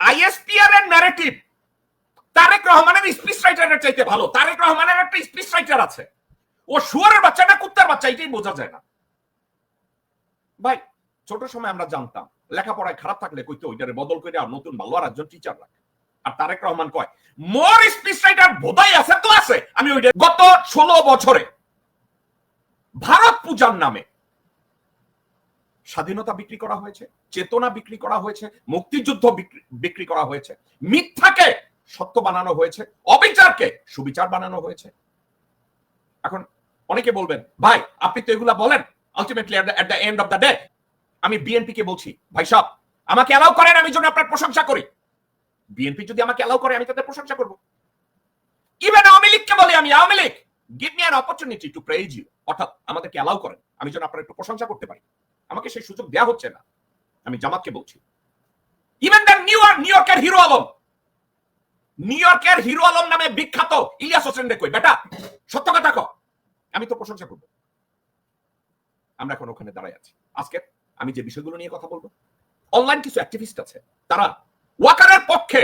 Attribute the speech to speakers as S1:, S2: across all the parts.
S1: ISPR এর narrative Tarique রহমানের speech রাইটারের চাইতে ভালো। তারেক রহমানের একটা স্পিচ রাইটার আছে, ও শুয়ারের বাচ্চা না কুত্তার বাচ্চা এটাই বোঝা যায় না। ভাই ছোট সময় আমরা জানতাম লেখাপড়ায় খারাপ থাকলে কইতে ওইটারে বদল করে আর নতুন ভালো আর একজন টিচার রাখে। আর তারেক রহমান কয় মোর স্পিচ রাইটার বোধাই আছে তো আছে। আমি ওইটা গত 16 বছরে ভারত পূজার নামে স্বাধীনতা বিক্রি করা হয়েছে, চেতনা বিক্রি করা হয়েছে, মুক্তিযুদ্ধ বিক্রি করা হয়েছে, মিথ্যাকে সত্য বানানো হয়েছে, অবিচারকে সুবিচার বানানো হয়েছে। এখন অনেকে বলবেন ভাই আপনি তো এগুলা বলেন, ultimately at the end of the day আমি বিএনপি কে বলছি ভাই সাহেব আমাকে অ্যালাউ করেন আমি যেন আপনার প্রশংসা করি। বিএনপি যদি আমাকে অ্যালাউ করে আমি তাদের প্রশংসা করব। ইভেন আওয়ামী লীগকে বলি আমি Awami League give me an opportunity to praise you, অর্থাৎ আমাদেরকে অ্যালাউ করেন আমি যেন আপনার একটু প্রশংসা করতে পারি। আমাকে সেই সুযোগ দেয়া হচ্ছে না। আমি জামাতকে বলছি ইভেন দ্য নিউ ইয়র্কের হিরো আলম, নিউ ইয়র্কের হিরো আলম নামে বিখ্যাত ইলিয়াস হোসেন রে কই বেটা সত্য কথা কও, আমি তো প্রশংসা করব। আমরা এখন ওখানে দাঁড়াই আছি। আজকে আমি যে বিষয়গুলো নিয়ে কথা বলবো, অনলাইন কিছু অ্যাক্টিভিস্ট আছে তারা ওয়াকারের পক্ষে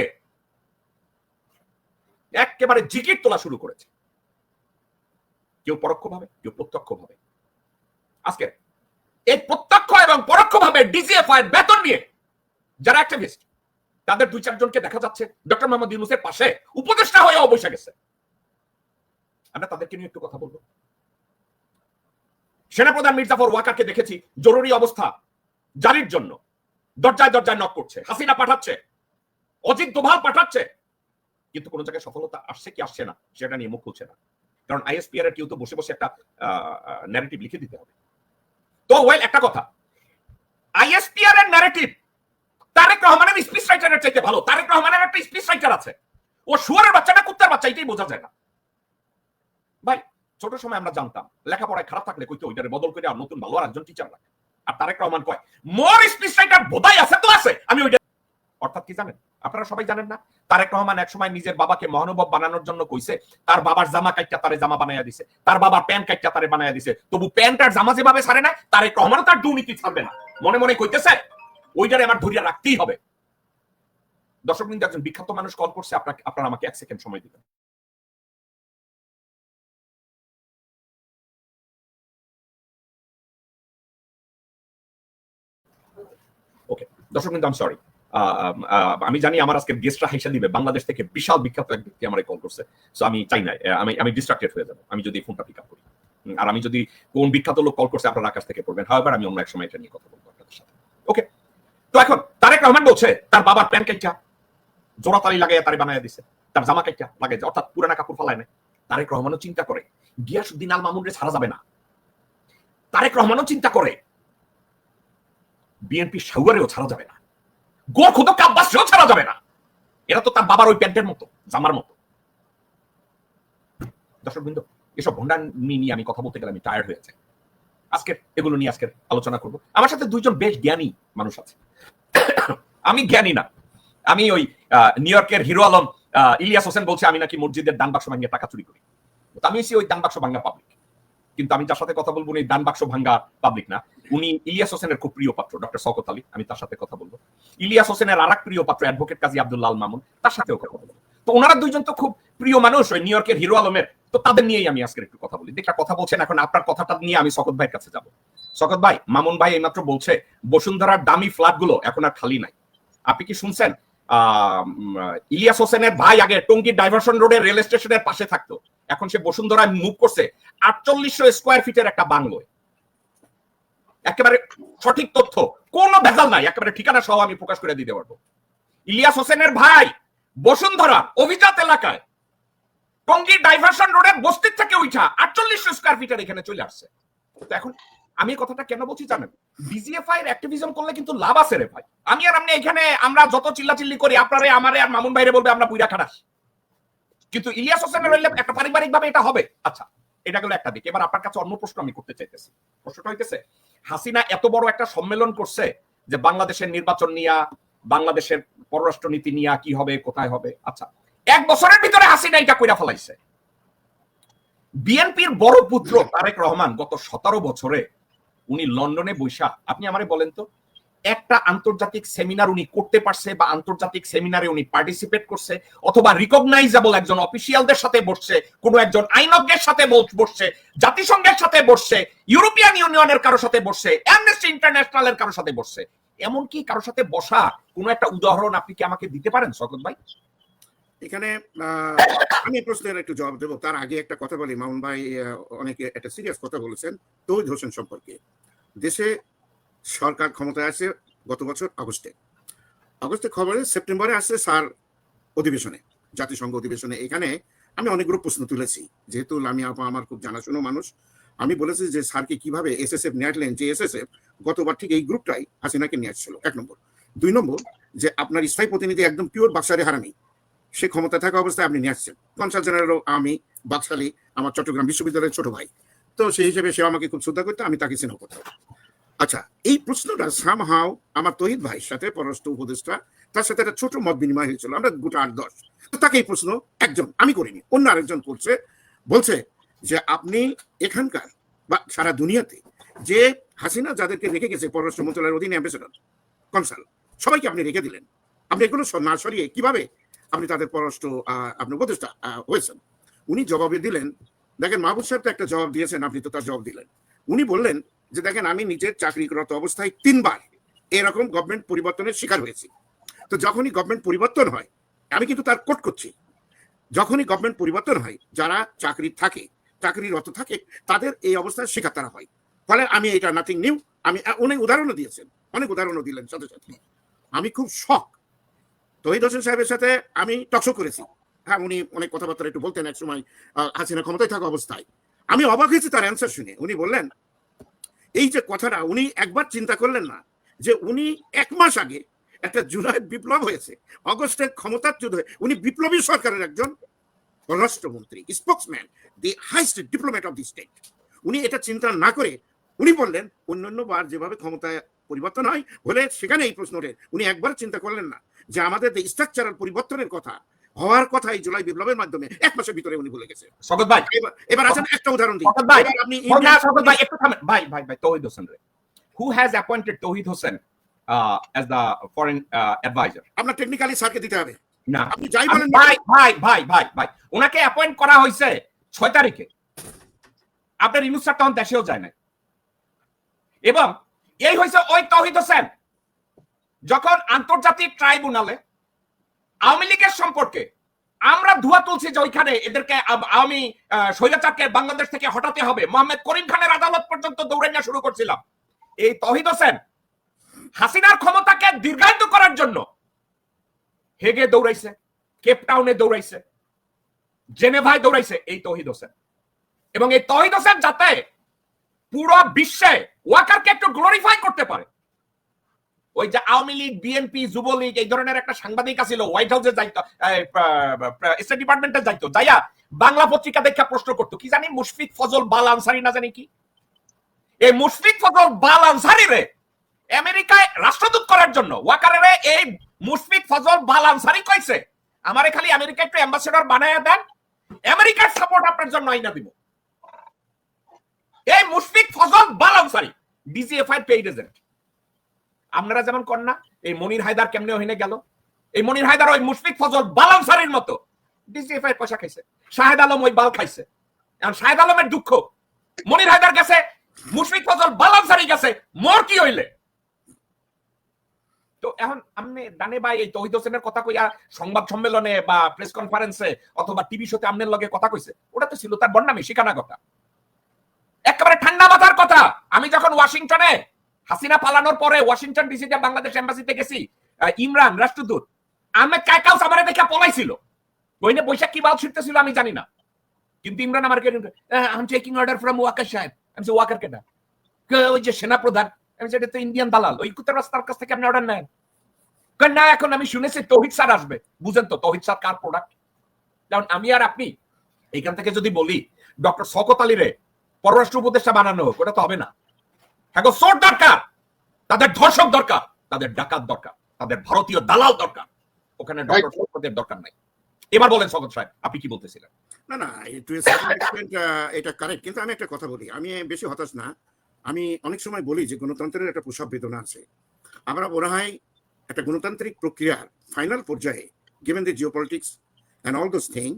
S1: একেবারে জিকির তোলা শুরু করেছে, কেউ পরোক্ষভাবে কেউ প্রত্যক্ষভাবে। আজকে এই প্রত্যক্ষ এবং পরোক্ষভাবে ডিজিএফআই এর বেতন নিয়ে যারা অ্যাক্টিভিস্ট তাদের 2-4 জনকে দেখা যাচ্ছে ডক্টর মোহাম্মদ ইউনূসের পাশে উপদেষ্টা হয়ে বসে গেছে। আমরা তাদেরকে নিয়ে একটু কথা বলবো। সেনাপ্রধান মীর জাফর ওয়াকারকে দেখেছি জরুরি অবস্থা জারির জন্য দরজায় দরজায় নক করছে, হাসিনা পাঠাচ্ছে, অজিত দোভাল পাঠাচ্ছে, কিন্তু কোন জায়গায় সফলতা আসছে কি আসছে না সেটা নিয়ে মুখ খুলছে না। কারণ আইএসপিআর এর কেউ তো বসে বসে একটা ন্যারেটিভ লিখে দিতে হবে। তো ওয়েল একটা কথা, আইএসপিআর এর ন্যারেটিভ তারেক রহমানের স্পিচ রাইটারের চাইতে ভালো। তারেক রহমানের একটা স্পিচ রাইটার আছে, ও শুয়ারের বাচ্চা না কুত্তার বাচ্চা এটাই বোঝা যায় না। ভাই ছোট সময় আমরা জানতাম লেখাপড়ায় খারাপ থাকলে কইতে ওইটারে বদল করে আর নতুন ভালো আর একজন টিচার রাখে। আর তারেক রহমান কয় মোর স্পিচ রাইটার বোধাই আছে তো আছে। আমি ওইটা অর্থাৎ কি জানেন, আপনারা সবাই জানেন না তারেক রহমান এক সময় নিজের বাবাকে মহানুভব বানানোর জন্য কইছে তার বাবার জামা কাইটা তারে জামা বানাইয়া দিছে, তার বাবার প্যান্ট কাইটা তারে বানাইয়া দিছে, তবু প্যান্ট আর জামা যেভাবে ছাড়ে না তারেক রহমানও তার দুর্নীতি ছাড়বে না। মনে মনে কইতেছে ওইটারে আমার ধরিয়া রাখতেই হবে। দর্শক বৃন্দ একজন বিখ্যাত মানুষ কল করছে, আপনারা আমাকে 1 সেকেন্ড সময় দিবেন। ওকে দর্শক বৃন্দ আমি সরি, আমি জানি আমার আজকে গেস্টরা হাইসা দিবে, বাংলাদেশ থেকে বিশাল বিখ্যাত এক ব্যক্তি আমারে কল করছে, সো আমি চাই না আমি ডিস্ট্রাক্টেড হয়ে যাব আমি যদি ফোনটা পিক আপ করি। আর আমি যদি কোন বিখ্যাত লোক কল করছে আপনারা আকাশ থেকে পড়বেন। হাওয়ার আমি অন্য এক সময় এটা নিয়ে কথা বলবো আপনাদের সাথে। ওকে, তো এখন তারেক রহমান বলছে তার বাবার প্যান্ট কাইটা জোড়া তালি লাগাইয়া তারে বানাইয়া দিছে, তার জামা কাইটা লাগাইছে, অর্থাৎ পুরানা কাপড় ফালায় নাই। তারেক রহমানও চিন্তা করে গিয়াসউদ্দিন আল মামুনরে ছাড়া যাবে না। তারেক রহমানও চিন্তা করে বিএনপি শাওয়ারেও ছাড়া যাবে না, গোর খুদ আব্বাসেও ছাড়া যাবে না। এরা তো তার বাবার ওই প্যান্টের মতো জামার মতো। দর্শক বৃন্দ এসব ভণ্ডার নিয়ে আমি কথা বলতে গেলে আমি টায়ার্ড হয়ে যাই। আজকে এগুলো নিয়ে আজকে আলোচনা করব। আমার সাথে 2 জন বেশ জ্ঞানী মানুষ আছে। আমি জ্ঞানী না, আমি ওই নিউ ইয়র্কের হিরো আলম ইলিয়াস হোসেন বলছে আমি নাকি মসজিদের দান বাক্স ভাঙিয়ে টাকা চুরি করি। আমি এসে ওই দান বাক্স ভাঙা পাবলিক, কিন্তু আমি যার সাথে কথা বলবো উনি দান বাক্স ভাঙ্গা পাবলিক না, উনি ইলিয়াস হোসেনের খুব প্রিয় পাত্র ডক্টর শওকত আলী, আমি তার সাথে কথা বলবো। ইলিয়াস হোসেনের আরেক প্রিয় পাত্র অ্যাডভোকেট কাজী আব্দুল্লাহ আল মামুন, তার সাথেও কথা বলবো। তো ওনারা 2 জন তো খুব প্রিয় মানুষ ওই নিউ ইয়র্কের হিরো আলমের, তো তাদের নিয়েই আমি আজকে একটু কথা বলি। দেখলা কথা বলছেন, এখন আপনার কথাটা নিয়ে আমি শওকত ভাইয়ের কাছে যাব। শওকত ভাই, মামুন ভাই এইমাত্র বলছে বসুন্ধরার দামি ফ্ল্যাটগুলো এখন আর খালি নাই। আপনি কি শুনছেন ইলিয়াস হোসেনের ভাই আগে টঙ্গী ডাইভারশন রোডের রেল স্টেশনের পাশে থাকতো, এখন সে বসুন্ধরায় মুভ করছে 4800 স্কয়ার ফিটের একটা বাংলোয়। একেবারে সঠিক তথ্য, কোনো ভেজাল নাই, একেবারে ঠিকানা সহ আমি প্রকাশ করে দিতে পারবো। ইলিয়াস হোসেনের ভাই বসুন্ধরা অভিজাত এলাকায় টঙ্গী ডাইভারশন রোডের বস্তির থেকে উঠা 4800 স্কয়ার ফিটের এখানে চলে আসছে। তো এখন আমি কথাটা কেন বলছি জানেন, ডিজিএফআই এর অ্যাক্টিভিজম করলে কিন্তু লাভ আছে রে ভাই। আমি আর আপনি এখানে আমরা যত চিল্লাচিল্লি করি আপনারে আমারে আর মামুন ভাইরে বলবে আমরা বুইরা খারাস, কিন্তু ইলিয়াস হোসেনের হইলে একটা পারিবারিক ভাবে এটা হবে। আচ্ছা এটা গেল একটা দিক। এবার আপনার কাছে অন্য প্রশ্ন আমি করতে চাইতেছি। প্রশ্নটা হইতেছে হাসিনা এত বড় একটা সম্মেলন করছে যে বাংলাদেশের নির্বাচন নিয়া, বাংলাদেশের পররাষ্ট্রনীতি নিয়া কি হবে কোথায় হবে। আচ্ছা 1 বছরের ভিতরে হাসিনা এটা কইরা ফলাইছে। বিএনপির বড় পুত্র তারেক রহমান গত 17 বছরে উনি লন্ডনে বৈশা, আপনি আমারে বলেন তো একটা আন্তর্জাতিক সেমিনার উনি করতে পারছে বা আন্তর্জাতিক সেমিনারে উনি পার্টিসিপেট করছে অথবা রিকগনাইজেবল একজন অফিসিয়ালদের সাথে বসছে, কোন একজন আইনজ্ঞের সাথে বসছে, জাতিসংঘের সাথে বসছে, ইউরোপিয়ান ইউনিয়নের কারোর সাথে বসছে, অ্যামনেস্টি ইন্টারন্যাশনালের কারোর সাথে বসছে, এমনকি কারোর সাথে বসা কোন একটা উদাহরণ আপনি কি আমাকে দিতে পারেন শওকত ভাই?
S2: এখানে আমি প্রশ্নের একটু জবাব দেবো, তার আগে একটা কথা বলি। মামুন ভাই অনেকে একটা সিরিয়াস কথা বলেছেন তৌহিদ হোসেন সম্পর্কে। দেশে সরকার ক্ষমতায় আসে গত বছর আগস্টে খবরে, সেপ্টেম্বরে আসছে স্যার অধিবেশনে, জাতিসংঘ অধিবেশনে। এখানে আমি অনেকগুলো প্রশ্ন তুলেছি, যেহেতু আমি আমার খুব জানাশোনা মানুষ। আমি বলেছি যে স্যারকে কিভাবে এসএসএফ নিয়ে আসলেন, যে এসএসএফ গতবার ঠিক এই গ্রুপটাই হাসিনাকে নিয়ে আসছিল, 1 নম্বর। 2 নম্বর, যে আপনার স্থায়ী প্রতিনিধি একদম পিওর বাক্সারি হারামি, সে ক্ষমতা থাকা অবস্থায় আপনি নিয়ে আসছেন। কনসাল জেনারেল আমি বাকশালী, আমার চট্টগ্রাম বিশ্ববিদ্যালয়ের ছোট ভাই, তো সেই হিসেবে সে আমাকে খুব শ্রদ্ধা করতো, আমি তাকে স্নেহ করতাম। আচ্ছা, এই প্রশ্নটা সামহাও আমার তহিদ ভাইয়ের সাথে, পররাষ্ট্র উপদেষ্টা, তার সাথে একটা ছোট মত বিনিময় হয়েছিল, আমরা গোটা 8-10। তো তাকে এই প্রশ্ন একজন, আমি করিনি, অন্য আরেকজন করছে, বলছে যে আপনি এখানকার বা সারা দুনিয়াতে যে হাসিনা যাদেরকে রেখে গেছে পররাষ্ট্র মন্ত্রণালয়ের অধীনে অ্যাম্বাসেডর, কনসাল, সবাইকে আপনি রেখে দিলেন, আপনি এগুলো না সরিয়ে কিভাবে আপনি তাদের পররাষ্ট্র আপনি উপদেষ্টা হয়েছেন? উনি জবাবে দিলেন, দেখেন মাহবুব সাহেব তো একটা জবাব দিয়েছেন, আপনি তো তার জবাব দিলেন। উনি বললেন যে দেখেন, আমি নিজের চাকরিরত অবস্থায় 3 বার এরকম গভর্নমেন্ট পরিবর্তনের শিকার হয়েছি। তো যখনই গভর্নমেন্ট পরিবর্তন হয়, আমি কিন্তু তার কোট করছি, যখনই গভর্নমেন্ট পরিবর্তন হয়, যারা চাকরিরত থাকে তাদের এই অবস্থার শিকার তারা হয়। ফলে আমি এটা নাথিং নিউ, আমি অনেক উদাহরণও দিয়েছেন, অনেক উদাহরণও দিলেন সাথে সাথে। আমি খুব শক, তহিদ হোসেন সাহেবের সাথে আমি টকশো করেছি। হ্যাঁ, উনি অনেক কথাবার্তা একটু বলতেন এক সময় হাসিনা ক্ষমতায় থাকা অবস্থায়। আমি অবাক হয়েছি তার অ্যান্সার শুনে। উনি বললেন এই যে কথাটা, উনি একবার চিন্তা করলেন না যে উনি 1 মাস আগে একটা জুলাই বিপ্লব হয়েছে, অগস্টের ক্ষমতার যুদ্ধ, উনি বিপ্লবী সরকারের একজন পররাষ্ট্রমন্ত্রী, spokesman, the highest diplomat of the state. উনি এটা চিন্তা না করে উনি বললেন অন্যান্য বার যেভাবে ক্ষমতায় পরিবর্তন হয় হলে সেখানে এই প্রশ্নটা উনি একবার চিন্তা করলেন না যে আমাদের স্ট্রাকচারাল পরিবর্তনের কথা হওয়ার কথা এই জুলাই বিপ্লবের মাধ্যমে 1 মাসের ভিতরে উনি বলে গেছে।
S1: শওকত ভাই,
S2: এবার আসেন একটা উদাহরণ দিই।
S1: আপনি শওকত ভাই একটু থামেন। ভাই তৌহিদ হোসেন রে, who has appointed Tauhid Hossain as the foreign advisor?
S2: আপনার টেকনিক্যালি স্যারকে দিতে হবে
S1: না,
S2: আপনি যাই বলেন।
S1: ভাই ওনাকে অ্যাপয়েন্ট করা হয়েছে 6 তারিখে। আপনার ইউনুস স্যার তখন দেশেও যায় না, এবং এই হয়েছে ওই তৌহিদ হোসেন যখন আন্তর্জাতিক ট্রাইব্যুনালে আওয়ামী লীগের সম্পর্কে আমরা ধোয়া তুলছি যে ওইখানে এদেরকে আওয়ামী স্বৈরাচারকে বাংলাদেশ থেকে হটাতে হবে, মোহাম্মদ করিম খানের আদালত পর্যন্ত দৌড়াইয়া শুরু করছিলাম। এই তৌহিদ হোসেন হাসিনার ক্ষমতাকে দীর্ঘায়িত করার জন্য হেগে দৌড়াইছে, কেপটাউনে দৌড়াইছে, জেনেভায় দৌড়াইছে এই তৌহিদ হোসেন। এবং এই তৌহিদ হোসেন যাতে পুরো বিশ্বে ওয়াকারকে একটু গ্লোরিফাই করতে পারে, ওই যে আওয়ামী লীগ, বিএনপি, যুবলীগ এই ধরনের একটা সাংবাদিক আছিল, হোয়াইট হাউসে যাইতো, স্টেট ডিপার্টমেন্টে যাইতো, যাইয়া বাংলা পত্রিকা দেখা প্রশ্ন করতো, কি জানি মুশফিক ফজল বাল আনসারি না জানি কি, এই মুশফিক ফজল বাল আনসারি রে আমেরিকায় রাষ্ট্রদূত করার জন্য ওয়াকারের এই মুশফিক ফজল বাল আনসারি কইছে আমারে খালি আমেরিকা একটু অ্যাম্বাসেডর বানায়া দেন, আমেরিকার সাপোর্ট আপনার জন্য আইনা দিব। এই মুশফিক ফজল বাল আনসারি ডিজিএফআই পেইড এজেন্ট। আপনারা যেমন কন্যা এই মনির হায়দার কেমনে হইনে গেল, এই মনির হায়দার ওই মুশফিক ফজল বাল আনসারির মতো ডিজিএফআই পয়সা খাইছে, শাহেদ আলম ওই বাল খাইছে। এখন শাহেদ আলমের দুঃখ, মনির হায়দার গেছে, মুশফিক ফজল বাল আনসারি গেছে, মোর কি হইলে? তো এখন আপনি ডানে ভাই এই তৌহিদ হোসেনের কথা কইয়া সংবাদ সম্মেলনে বা প্রেস কনফারেন্সে অথবা টিভি শোতে আপনার লগে কথা কইছে, ওটা তো ছিল তার বন্যামি শিখানা কথা, একেবারে ঠান্ডা মাথার কথা। আমি যখন ওয়াশিংটনে হাসিনা পালানোর পরে ওয়াশিংটন ডিসিতে বাংলাদেশ এম্বাসিতে গেছি, ইমরান রাষ্ট্রদূত আহমেদ কায়কাউস আমারে দেখে পলাইছিল, বইনে বৈশাখ কি বাল ছিটতেছিল আমি জানি না, কিন্তু ইমরান আমার I am taking order from Waqar সাহেব। আমি বলছি ওয়াকার কেডা? ওই যে সেনা প্রধান। আমি এটা তো ইন্ডিয়ান দালাল, ওই কুত্তার রাস্তার কাছ থেকে আপনি অর্ডার নেন না? এখন আমি শুনেছি তৌহিদ স্যার আসবে, বুঝেন তো তৌহিদ স্যার কার প্রোডাক্ট? যেমন আমি আর আপনি এইখান থেকে যদি বলি ডক্টর শওকত আলী রে পররাষ্ট্র উপদেষ্টা বানানো হোক, ওটা তো হবে না। হ্যাঁ, সোট দরকার, তাদের ধর্ষক দরকার, তাদের ডাকাত দরকার, তাদের ভারতীয় দালাল দরকার, ওখানে ডক্টর শওকতের দরকার নাই। এবার বলেন শওকত সাহেব আপনি কি বলতেছিলেন?
S2: না এটা কারেক্ট, কিন্তু আমি একটা কথা বলি, আমি বেশি হতাশ না। আমি অনেক সময় বলি যে গণতন্ত্রের একটা প্রসব বেদনা আছে। আমরা মনে হয় একটা গণতান্ত্রিক প্রক্রিয়ার ফাইনাল পর্যায়ে, given the geopolitics and all those thing,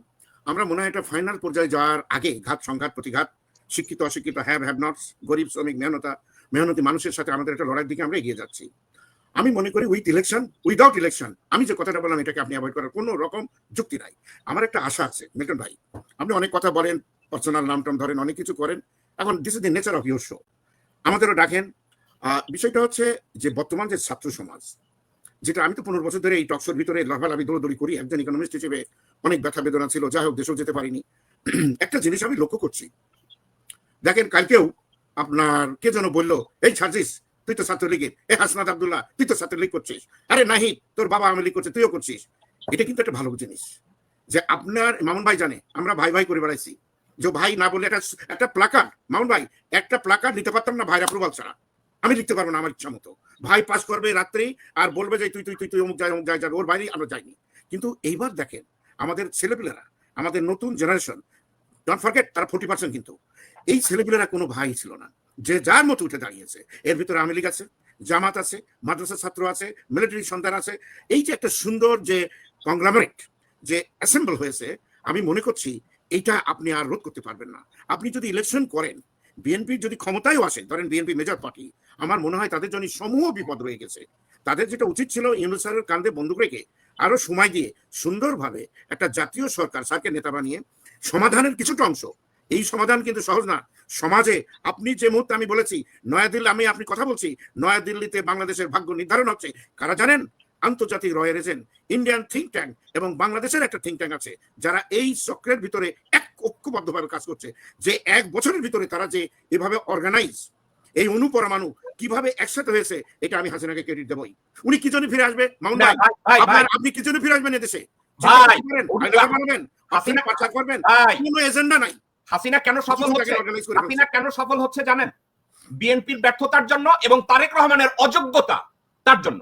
S2: আমরা মনে হয় একটা ফাইনাল পর্যায়ে যাওয়ার আগে ঘাত সংঘাত প্রতিঘাত, শিক্ষিত অশিক্ষিত, হ্যাভ হ্যাভ নটস, গরিব শ্রমিক মেহনতি মানুষের সাথে আমাদের একটা লড়াইয়ের দিকে আমরা এগিয়ে যাচ্ছি। আমি মনে করি উইথ ইলেকশন, উইদাউট ইলেকশন, আমি যে কথাটা বললাম এটাকে আপনি অ্যাভয়েড করার কোনো রকম যুক্তি নাই। আমার একটা আশা আছে মিল্টন ভাই, আপনি অনেক কথা বলেন, পার্সোনাল নাম টাম ধরেন, অনেক কিছু করেন, এখন this is the nature of your show, আমাদেরও ডাকেন। বিষয়টা হচ্ছে যে বর্তমান যে ছাত্র সমাজ, যেটা আমি তো 15 বছর ধরে এই টকশোর ভিতরে লাফালাফি দৌড়দৌড়ি করি, একজন ইকোনমিস্ট হিসেবে অনেক ব্যথা বেদনা ছিল, যাই হোক দেশেও যেতে পারিনি। একটা জিনিস আমি লক্ষ্য করছি, দেখেন কালকেও আপনার কে যেন বললো, এই সার্জিস তুই তো ছাত্রলীগের, এ হাসনাত আব্দুল্লাহ তুই তো ছাত্রলীগ করছিস, আরে নাহি তোর বাবা আওয়ামী লীগ করছে তুইও করছিস। এটা কিন্তু একটা ভালো জিনিস যে আপনার মামুন ভাই জানে আমরা ভাই ভাই করে বেড়াইছি, যে ভাই না বললে একটা প্লাকার্ড, মামুন ভাই একটা প্লাকার্ড নিতে পারতাম না ভাইয়ের অ্যাপ্রুভাল ছাড়া, আমি লিখতে পারবো না আমার ইচ্ছা মতো, ভাই পাস করবে রাত্রি আর বলবে যে তুই তুই তুই তুই অমুক যায় যাবে, ওর বাইরেই আমরা যাইনি। কিন্তু এইবার দেখেন আমাদের ছেলেপেলেরা, আমাদের নতুন জেনারেশন, ডোন্ট ফরগেট তারা 40%, কিন্তু এই ছেলেপেলেরা কোনো ভাই ছিল না, যে যার মতো উঠে দাঁড়িয়েছে। এর ভিতরে আওয়ামী লীগ আছে, জামাত আছে, মাদ্রাসা ছাত্র আছে, মিলিটারি সন্তান আছে, এই যে একটা সুন্দর যে কংগ্লামারেট যে অ্যাসেম্বল হয়েছে, আমি মনে করছি এইটা আপনি আর রোধ করতে পারবেন না। আপনি যদি ইলেকশন করেন, বিএনপি যদি ক্ষমতায়ও আসে, ধরেন বিএনপি মেজর পার্টি, আমার মনে হয় তাদের জন্য সমূহ বিপদ রয়ে গেছে। তাদের যেটা উচিত ছিল ইউনূস স্যারের কাঁধে বন্দুক রেখে আরো সময় দিয়ে সুন্দরভাবে একটা জাতীয় সরকার, স্যারকে নেতা বানিয়ে সমাধানের কিছুটা অংশ, এই সমাধান কিন্তু সহজ না সমাজে। আপনি যে মুহূর্তে আমি বলেছি নয়াদিল্লি, আপনি কথা বলছি, নয়াদিল্লিতে বাংলাদেশের ভাগ্য নির্ধারণ হচ্ছে, কারা জানেন? আন্তর্জাতিক royal agent, Indian think tank এবং বাংলাদেশের একটা থিঙ্ক ট্যাঙ্ক আছে, যারা এই চক্রের ভিতরে এক ঐক্যবদ্ধভাবে কাজ করছে, যে 1 বছরের ভিতরে তারা যে এভাবে অর্গানাইজ, এই অনুপরমাণু কিভাবে একসাথে হয়েছে, এটা আমি হাসিনাকে ক্রেডিট দেবই। উনি কি জন্য ফিরে আসবে মামুন ভাই? আপনি কি জন্য ফিরে আসবেন এদেশে? হাসিনা প্রচার করবেন, কোনো এজেন্ডা নাই।
S1: হাসিনা কেন সফল হচ্ছে জানেন? বিএনপির ব্যর্থতার জন্য এবং তারেক রহমানের অযোগ্যতা, তার জন্য।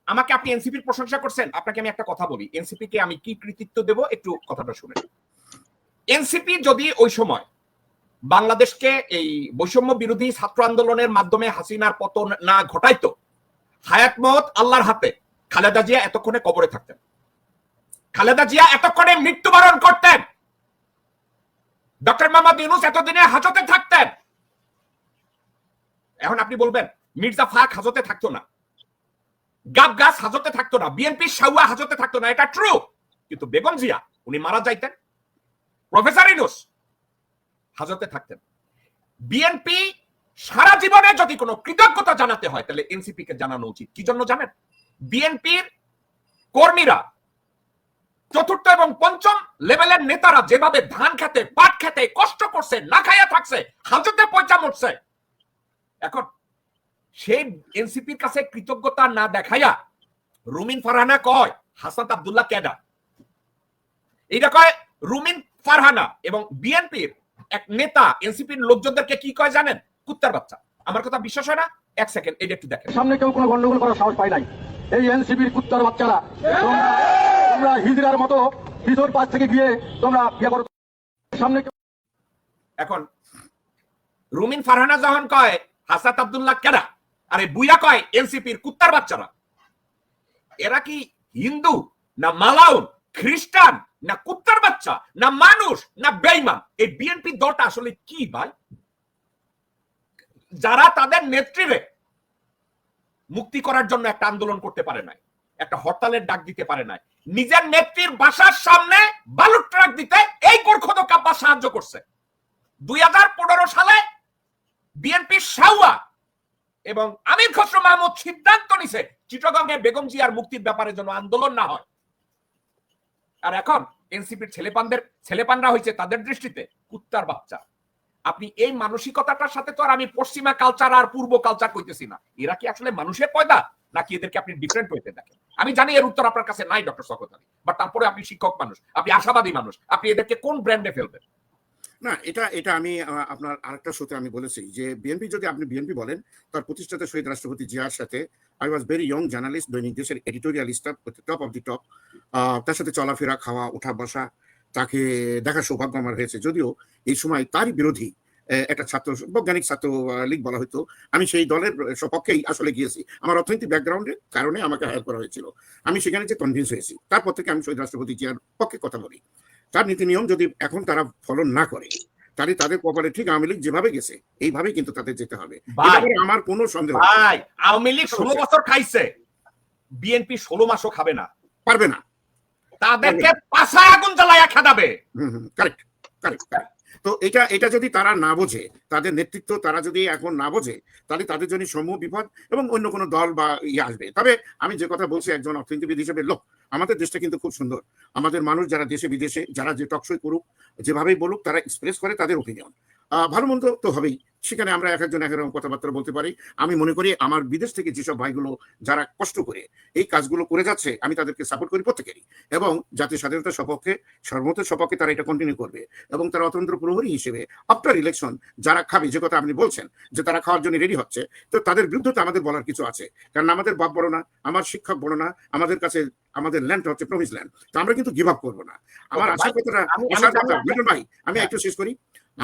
S1: আমাকে আপনি এনসিপির প্রশংসা করছেন, আপনাকে আমি একটা কথা বলি, এনসিপি কে আমি কি কৃতিত্ব দেব একটু কথাটা শুনেন। এনসিপি যদি ওই সময় বাংলাদেশকে এই বৈষম্য বিরোধী ছাত্র আন্দোলনের মাধ্যমে হাসিনার পতন না ঘটাইতো, হায়াত মওত আল্লাহর হাতে, খালেদা জিয়া এতক্ষণে কবরে থাকতেন, খালেদা জিয়া এতক্ষণে মৃত্যুবরণ করতেন, ডক্টর মোহাম্মদ ইউনূস এতদিনে হাজতে থাকতেন। এখন আপনি বলবেন মির্জা ফাক হাজতে থাকতো না, গাবগাছ হাজতে থাকতো না, বিএনপি শাউয়া হাজতে থাকতো না, এটা ট্রু। কিন্তু বেগম জিয়া উনি মারা যাইতেন, প্রফেসর ইউনূস হাজতে থাকতেন। বিএনপি সারা জীবনে যদি কোনো কৃতজ্ঞতা জানাতে হয় তাহলে এনসিপি কে জানানো উচিত। কি জন্য জানেন? বিএনপির কর্মীরা, চতুর্থ এবং পঞ্চম লেভেলের নেতারা যেভাবে ধান খেতে পাট খেতে কষ্ট করছে, না খাইয়া থাকছে, হাজতে পয়সা মরছে, এখন সেই এনসিপির কাছে কৃতজ্ঞতা না দেখাইয়া রুমিন ফারহানা কয় হাসনাত আব্দুল্লাহ ক্যাডা, এইটা কয় রুমিন ফারহানা, এবং বিএনপির এক নেতা এনসিপির লোকজনদেরকে কি কয় জানেন? কুত্তার বাচ্চা। আমার কথা বিশ্বাস হয় না? এক সেকেন্ড এটা একটু দেখেন।
S3: সামনে কেউ কোনো গন্ডগোল করার সাহস পায় নাই, এই এনসিপির কুত্তার বাচ্চারা। তোমরা হিজড়ার মতো ভিতর পাশ থেকে গিয়ে তোমরা বিয়ে করো সামনে।
S1: এখন রুমিন ফারহানা যখন কয় হাসনাত আব্দুল্লাহ কেডা, আরে বুইয়া কয় এনসিপির কুত্তার বাচ্চারা। এরা কি হিন্দু না মালাউন, খ্রিস্টান না কুত্তার বাচ্চা, না মানুষ না বেঈমান? এই বিএনপি দলটা আসলে কি ভাই? যারা তাদের নেত্রীরে মুক্তি করার জন্য একটা আন্দোলন করতে পারে নাই, একটা হরতালের ডাক দিতে পারে নাই, নিজের নেত্রীর বাসার সামনে বালুর ট্রাক দিতে এই গোর্খদক আব্বাস সাহায্য করছে। 2015 সালে বিএনপি শাউয়া এবং আমির খসরু মাহমুদ সিদ্ধান্ত নিছে চিটাগংয়ে বেগম জিয়ার মুক্তির ব্যাপারে যেন আন্দোলন না হয়। আর এখন এনসিপির ছেলেপানরা হয়েছে তাদের দৃষ্টিতে কুত্তার বাচ্চা। আপনি এই মানসিকতাটার সাথে তো আর আমি পশ্চিমা কালচার আর পূর্ব কালচার কইতেছি না। এরা কি আসলে মানুষের পয়দা নাকি এদেরকে আপনি ডিফারেন্ট হইতে দেখেন? আমি জানি এর উত্তর আপনার কাছে নাই ডক্টর শওকত আলী, বাট তারপরে আপনি শিক্ষক মানুষ, আপনি আশাবাদী মানুষ, আপনি এদেরকে কোন ব্র্যান্ডে ফেলবেন?
S2: না, এটা আমি আপনার আরেকটা শোতে আমি বলেছি যে বিএনপি, যদি আপনি বিএনপি বলেন, তার প্রতিষ্ঠাতা শহীদ রাষ্ট্রপতি জিয়ার সাথে I was very young journalist, দৈনিক দেশের editorial staff, top of the top. তার সাথে চলাফেরা, খাওয়া, ওঠা বসা, তাকে দেখার সৌভাগ্য আমার হয়েছে, যদিও এই সময় তারই বিরোধী একটা ছাত্র বৈজ্ঞানিক ছাত্র লীগ বলা হতো, আমি সেই দলের সপক্ষেই আসলে গিয়েছি। আমার অর্থনৈতিক ব্যাকগ্রাউন্ডের কারণে আমাকে হায়ার করা হয়েছিল। আমি সেখানে যে কনভিন্স হয়েছি, তারপর থেকে আমি শহীদ রাষ্ট্রপতি জিয়ার পক্ষে কথা বলি। তার নীতি নিয়ম যদি এখন তারা ফলো না করে, তাহলে তাদের কপালে ঠিক আওয়ামী লীগ যেভাবে গেছে এইভাবেই কিন্তু তাদের যেতে হবে। আমার কোনো সন্দেহ
S1: ভাই, আওয়ামী লীগ 16 বছর খাইছে, বিএনপি 16 মাসও খাবে না,
S2: পারবে না।
S1: তাদেরকে পাছায় আগুন জ্বালায়া খাদাবে।
S2: Correct correct correct. তো এটা যদি তারা না বোঝে, তাদের নেতৃত্ব তারা যদি এখন না বোঝে, তাহলে তাদের জন্য সমূহ বিপদ এবং অন্য কোনো দল বা ইয়ে আসবে। তবে আমি যে কথা বলছি একজন অর্থনীতিবিদ হিসেবে, লোক, আমাদের দেশটা কিন্তু খুব সুন্দর। আমাদের মানুষ যারা দেশে বিদেশে যারা যে টকশই করুক, যেভাবেই বলুক, তারা এক্সপ্রেস করে তাদের ওপিনিয়ন। ভালো মন্দ তো হবেই, সেখানে আমরা এক একজন এক রকম কথাবার্তা বলতে পারি। আমি মনে করি আমার বিদেশ থেকে যেসব ভাইগুলো যারা কষ্ট করে এই কাজগুলো করে যাচ্ছে, আমি তাদেরকে সাপোর্ট করি প্রত্যেকেরই, এবং জাতীয় স্বাধীনতার সপক্ষে, সর্বমতের সপক্ষে তারা এটা কন্টিনিউ করবে। এবং তারা অতন্ত্র প্রহরী হিসেবে আফটার ইলেকশন যারা খাবে, যে কথা আপনি বলছেন যে তারা খাওয়ার জন্য রেডি হচ্ছে, তো তাদের বিরুদ্ধে তো আমাদের বলার কিছু আছে। কারণ আমাদের বাপ বড় না, আমার শিক্ষক বড় না, আমাদের কাছে আমাদের ল্যান্ড হচ্ছে প্রমিস ল্যান্ড, তো আমরা কিন্তু গিভ আপ করবো না। আমার আশা কথাটা মিটন ভাই, আমি একটু শেষ করি।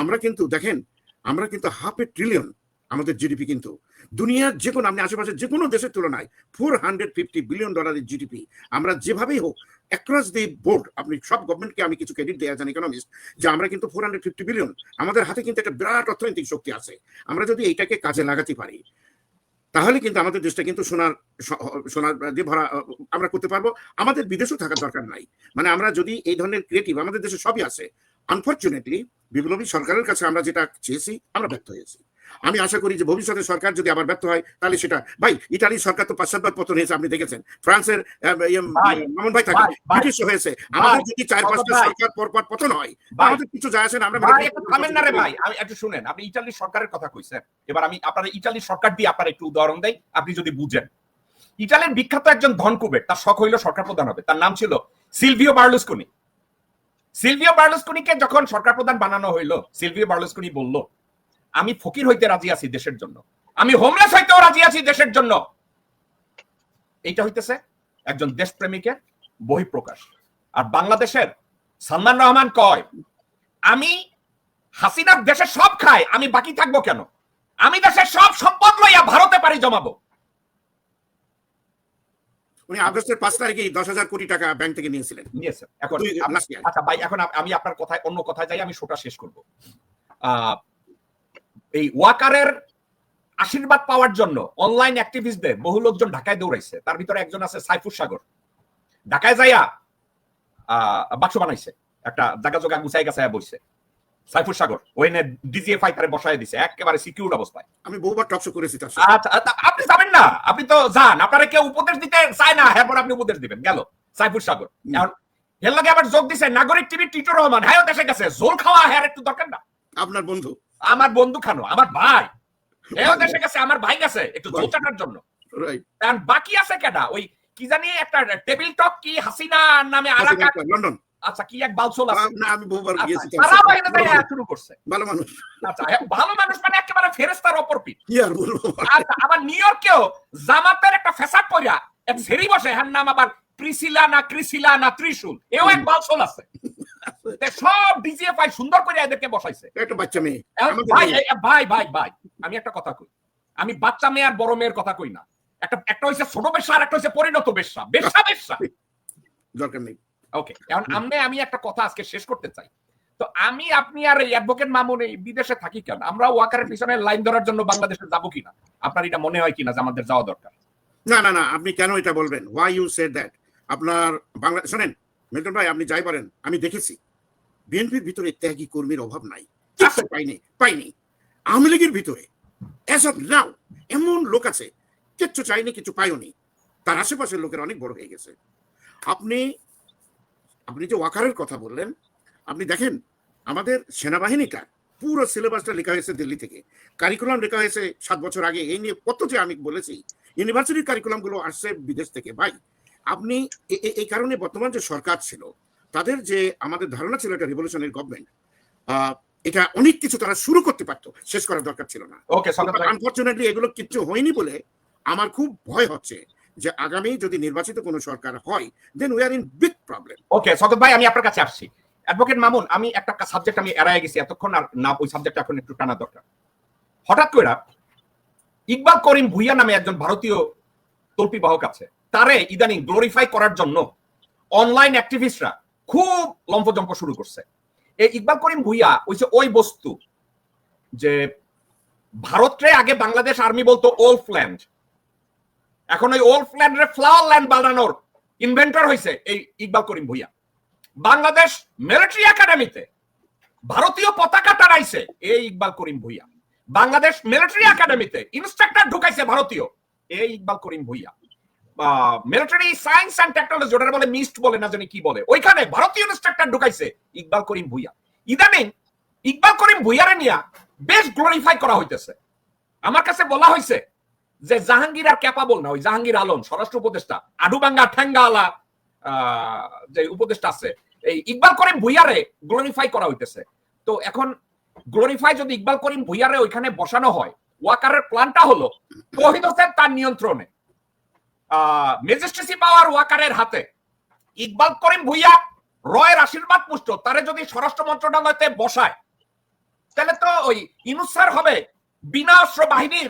S2: আমরা কিন্তু দেখেন, আমরা কিন্তু $500 ট্রিলিয়ন আমাদের জিডিপি, কিন্তু দুনিয়ার যে কোনো, আপনি আশেপাশে যে কোনো দেশের তুলনায় $450 বিলিয়ন জিডিপি। আমরা যেভাবেই হোক অ্যাক্রস দি বোর্ড, আপনি সব গভর্নমেন্টকে আমি কিছু ক্রেডিট দেওয়া জানি ইকোনমিস্ট, যে আমরা কিন্তু 450 বিলিয়ন, আমাদের হাতে কিন্তু একটা বিরাট অর্থনৈতিক শক্তি আছে। আমরা যদি এইটাকে কাজে লাগাতে পারি, তাহলে কিন্তু আমাদের দেশটা কিন্তু সোনার দিয়ে ভরা আমরা করতে পারবো। আমাদের বিদেশেও থাকার দরকার নাই। মানে আমরা যদি এই ধরনের ক্রিয়েটিভ, আমাদের দেশে সবই আছে। আনফরচুনেটলি বিপ্লবী সরকারের কাছে আমরা যেটা চেয়েছি, আমরা ব্যর্থ হয়েছি। আমি আশা করি যে ভবিষ্যতে সরকার যদি আবার ব্যর্থ হয়, তাহলে সেটা, ভাই, ইটালির সরকার তো 5-7 পতন হয়েছে, আপনি দেখেছেন। ফ্রান্সের মামুন ভাই থাকে, ব্রিটিশ হয়েছে। আমাদের যদি 4-5টা সরকার পরপর পতন হয়, আমাদের কিছু যায় আসে না। আমরা
S1: থামেন না রে ভাই, আমি একটু শুনেন। আপনি ইটালির সরকারের কথা কইছেন, এবার আমি আপনার ইটালির সরকার দিয়ে আপনার একটু উদাহরণ দেই, আপনি যদি বুঝেন। ইটালির বিখ্যাত একজন ধনকুবের, তার শখ হইল সরকার প্রধান হবে। তার নাম ছিল সিলভিও বার্লুসকোনি। সিলভিও বার্লুসকোনিকে যখন সরকার প্রধান বানানো হইল, সিলভিও বার্লুসকোনি বলল, আমি ফকির হইতে রাজি আছি দেশের জন্য, আমি হোমলেস হইতেও রাজি আছি দেশের জন্য। এইটা হইতেছে একজন দেশপ্রেমিকের বহিঃপ্রকাশ। আর বাংলাদেশের সালমান রহমান কয়, আমি হাসিনার দেশে সব খাই, আমি বাকি থাকবো কেন? আমি দেশের সব সম্পদ লইয়া ভারতে পারি জমাবো।
S2: উনি আগস্টের 5 তারিখে 10,000 কোটি টাকা ব্যাংক থেকে নিয়েছিলেন।
S1: এখন আচ্ছা ভাই, এখন আমি আপনার কথায় অন্য কথায় যাই, আমি শোটা শেষ করব। এই ওয়াকারের আশীর্বাদ পাওয়ার জন্য অনলাইন অ্যাক্টিভিস্টদের বহু লোকজন ঢাকায় দৌড়াইছে। তার ভিতরে একজন আছে সাইফুর সাগর। ঢাকায় যাইয়া বাক্স বানাইছে, একটা জায়গা জোগা গুছাই গাছাইয়া বসছে। সাইফুর সাগর ওইনে ডিজিএফআই তারে বসায় দিছে একেবারে সিকিউর অবস্থায়।
S2: আমি বহুবার টকশো করেছি তার সাথে।
S1: আচ্ছা, আপনি যাবেন না, আপনি তো যান, আপনারা কেউ উপদেশ দিতে চায় না, এরপর আপনি উপদেশ দিবেন। গেল সাইফুর সাগর। এখন এর লগে আবার যোগ দিছে নাগরিক টিভি টিটুর রহমান, হ্যাঁ দেশে গেছে। জোল খাওয়া হ্যাঁ একটু দরকার না?
S2: আপনার বন্ধু,
S1: আমার বন্ধু খানো, আমার ভাই, হ্যাঁ দেশে গেছে, আমার ভাই গেছে একটু জোল চাটার জন্য। কারণ বাকি আছে কেডা, ওই কি জানি একটা টেবিল টক কি হাসিনা নামে আলাদা
S2: লন্ডন,
S1: আচ্ছা কি এক বালছল আছে
S2: না, আমি বহুবার গিয়েছি।
S1: সারা বাইরে থেকে শুরু করছে।
S2: ভালো মানুষ।
S1: আচ্ছা, ভালো মানুষ মানে একেবারে ফেরেশতার অপরপিঠ।
S2: কি আর বলবো।
S1: আচ্ছা, আবার নিউ ইয়র্কেও জামাতের একটা ফ্যাসাদ পড়া এক সেরি বসে, হ্যাঁ নাম আবার ক্রিসিলা না ত্রিশুল, এও এক বালছল আছে। সব ডিজিএফআই সুন্দর করে এদেরকে বসাইছে।
S2: একটা বাচ্চা মেয়ে।
S1: ভাই আমি একটা কথা কই, আমি বাচ্চা মেয়ে আর বড় মেয়ের কথা কই না। একটা হইছে ছোট বেশ্যা আর একটা হইছে পরিণত বেশ্যা।
S2: দরকার নেই।
S1: ওকে, এখন আমি একটা কথা আজকে শেষ করতে চাই। তো আপনি আর এই অ্যাডভোকেট মামুন এই বিদেশে থাকি কেন? আমরা ওয়াকারের পিছনে লাইন ধরার জন্য বাংলাদেশে যাব কিনা? আপনার এটা মনে হয় কিনা যে আমাদের যাওয়া দরকার?
S2: না, আপনি কেন এটা বলবেন? Why you said that? আপনার বাংলা শুনেন মিল্টন ভাই, আপনি যাই বলেন, আমি দেখেছি বিএনপির ভিতরে ত্যাগী কর্মীর অভাব নাই। পাইনি। আওয়ামী লীগের ভিতরে এসব নাও এমন লোক আছে, কিচ্ছু চাইনি, কিছু পাইওনি। তার আশেপাশের লোকের অনেক বড় হয়ে গেছে। আপনি যে ওয়াকারের কথা বললেন, আপনি দেখেন আমাদের সেনাবাহিনীটা পুরো সিলেবাসটা লেখা হয়েছে দিল্লি থেকে, কারিকুলাম লেখা হয়েছে 7 বছর আগে। এই নিয়ে কত যে আমি বলেছি, ইউনিভার্সিটির কারিকুলাম গুলো আসছে বিদেশ থেকে। ভাই, আপনি এই কারণে বর্তমান যে সরকার ছিল, তাদের যে আমাদের ধারণা ছিল এটা রিভলিউশনারি গভর্নমেন্ট, এটা অনেক কিছু তারা শুরু করতে পারতো, শেষ করার দরকার ছিল না। আনফরচুনেটলি এগুলো কিচ্ছু হয়নি বলে আমার খুব ভয় হচ্ছে যে আগামী যদি নির্বাচিত কোনো সরকার হয়, then we are in big problem.
S1: Okay সগত ভাই, আমি আপনার কাছে আসছি। অ্যাডভোকেট মামুন, আমি একটা সাবজেক্ট আমি এড়ায় গেছি এতক্ষণ, আর না ওই সাবজেক্ট এখন একটু টানা দরকার। হঠাৎ করে ইকবাল করিম ভুইয়া নামে একজন ভারতীয় তল্পি বাহক আছে, তারে ইদানিং গ্লোরিফাই করার জন্য অনলাইন অ্যাক্টিভিস্টরা খুব লম্ফজম্প শুরু করছে। এই ইকবাল করিম ভুইয়া হইছে ওই বস্তু যে ভারতরে আগে বাংলাদেশ আর্মি বলতো ওল্ফ ল্যান্ড, এখন ওই ওল্ফ ল্যান্ডে ফ্লাওয়ার ল্যান্ড বানানোর ইনভেন্টর হয়েছে এই ইকবাল করিম ভুইয়া। বাংলাদেশ মিলিটারি একাডেমিতে ভারতীয় পতাকা টানাইছে এই ইকবাল করিম ভুইয়া। বাংলাদেশ মিলিটারি একাডেমিতে ইনস্ট্রাক্টর ঢুকাইছে ভারতীয় এই Iqbal Karim Bhuiyan. Military science and technology, ওটা বলে মিস্ট বলে না জানি কি বলে, ওইখানে ভারতীয় ইনস্ট্রাক্টর ঢুকাইছে ইকবাল করিম ভুইয়া। ইদানিং ইকবাল করিম ভুইয়ারে নিয়া বেশ গ্লোরিফাই করা হইতেছে। আমার কাছে বলা হয়েছে যে জাহাঙ্গীর আর ক্যাপাবল না, ওই জাহাঙ্গীর আলম স্বরাষ্ট্র উপদেষ্টা, আডুবাঙ্গা ঠ্যাঙ্গা আলা যে উপদেষ্টা আছে, এই ইকবাল করিম ভুইয়ারে গ্লোরিফাই করা হইতেছে। তো এখন গ্লোরিফাই যদি ইকবাল করিম ভুইয়ারে ওইখানে বসানো হয়, ওয়াকারের প্ল্যানটা হলো তৌহিদ হোসেন তার নিয়ন্ত্রণে, ম্যাজিস্ট্রেসি পাওয়ার ওয়াকারের হাতে, ইকবাল করিম ভুইয়া রয়ের আশীর্বাদ পুষ্ট তারে যদি স্বরাষ্ট্র মন্ত্রণালয়তে বসায়, তাহলে তো ওই ইউনূস স্যার হবে বিনা অস্ত্র বাহিনীর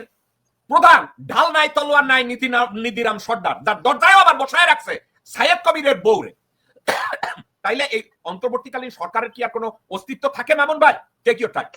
S1: প্রধান, ঢাল নাই তলোয়ার নাই নিধিরাম সর্দার, যার দরজায় আবার বসায় রাখছে সাইয়েদ কবিরের বউরে। তাইলে এই অন্তর্বর্তীকালীন সরকারের কি আর কোনো অস্তিত্ব থাকে মামুন ভাই? Take your time.